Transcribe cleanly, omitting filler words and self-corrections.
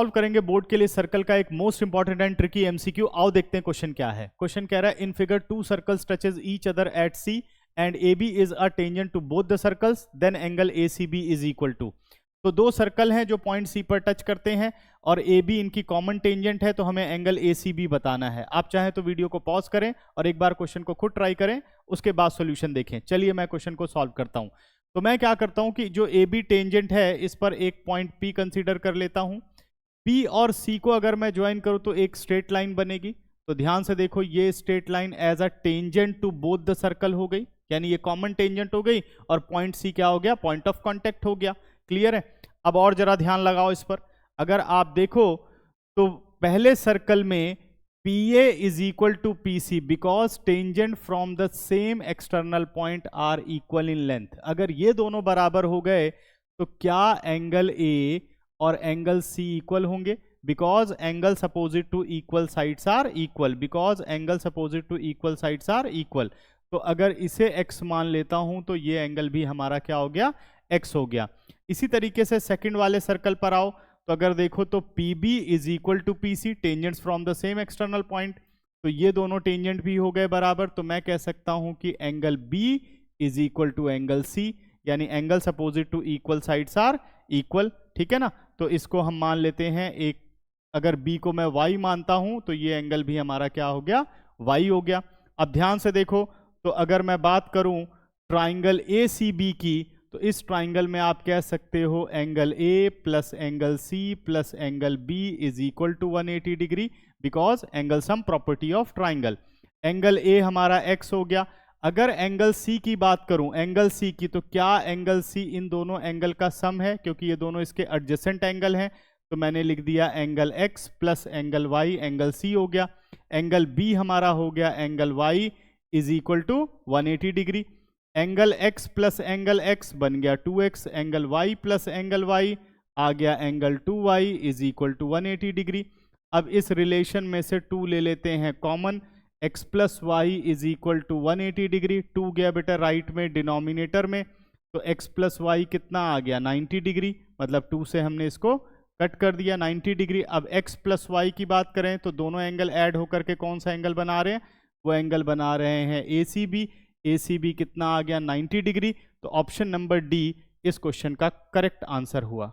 Solve करेंगे board के लिए सर्कल का एक most important and tricky MCQ. आओ देखते हैं क्वेश्चन क्या है। क्वेश्चन कह रहा है in figure two circles touches each other at C and A B is a tangent to both the circles, then angle A C B is equal to. तो दो सर्कल हैं जो पॉइंट सी पर टच करते हैं और ए बी इनकी common tangent है, तो हमें एंगल ए सी बी बताना है। आप चाहें तो वीडियो को पॉज करें और एक बार क्वेश्चन को खुद ट्राई करें, उसके बाद सॉल्यूशन देखें। चलिए मैं क्वेश्चन को सॉल्व करता हूं। तो मैं क्या करता हूं कि जो ए बी टेंजेंट है इस पर एक पॉइंट पी कंसीडर कर लेता हूं। पी और सी को अगर मैं ज्वाइन करूं तो एक स्ट्रेट लाइन बनेगी। तो ध्यान से देखो, ये straight line as a tangent to both the circle हो गई, यानी ये कॉमन टेंजेंट हो गई और पॉइंट सी क्या हो गया, पॉइंट ऑफ कांटेक्ट हो गया। क्लियर है। अब और जरा ध्यान लगाओ इस पर। अगर आप देखो तो पहले सर्कल में PA is equal to PC because tangent from the same external point are equal in length. अगर ये दोनों बराबर हो गए तो क्या एंगल A और एंगल C इक्वल होंगे? Because angles opposite to equal sides are equal, because angles opposite to equal sides are equal. तो अगर इसे x मान लेता हूं तो ये एंगल भी हमारा क्या हो गया, x हो गया। इसी तरीके से सेकंड वाले सर्कल पर आओ तो अगर देखो तो PB is equal to PC, tangents from the same external point, तो ये दोनों टेंजेंट भी हो गए बराबर। तो मैं कह सकता हूं कि angle B is equal to angle C, यानी angles opposite to equal sides are equal. ठीक है ना। तो इसको हम मान लेते हैं एक, अगर B को मैं Y मानता हूं तो ये एंगल भी हमारा क्या हो गया, Y हो गया। अब ध्यान से देखो, तो अगर मैं बात करूं ट्राइंगल ACB की, तो इस ट्राइंगल में आप कह सकते हो angle A plus angle C plus angle B is equal to 180 degree, because angle sum property of triangle. Angle A हमारा x हो गया। अगर एंगल C की बात करूं, एंगल C की, तो क्या एंगल C इन दोनों एंगल का सम है? क्योंकि ये दोनों इसके एडजेसेंट एंगल हैं, तो मैंने लिख दिया angle x plus angle y angle C हो गया। एंगल B हमारा हो गया angle y is equal to 180 degree. Angle x plus angle x बन गया 2x, angle y plus angle y आ गया angle 2y is equal to 180 degree. अब इस रिलेशन में से 2 ले लेते हैं common, x plus y is equal to 180 degree. 2 गया बेटा राइट में डिनोमिनेटर में, तो x प्लस वाई कितना आ गया, 90 डिग्री, मतलब 2 से हमने इसको कट कर दिया 90 डिग्री। अब x प्लस वाई की बात करें तो दोनों एंगल ऐड होकर के कौन सा एंगल बना रहे हैं, वो एंगल बना रहे हैं ACB। ACB कितना आ गया, 90 डिग्री। तो ऑप्शन नंबर डी इस क्वेश्चन का करेक्ट आंसर हुआ।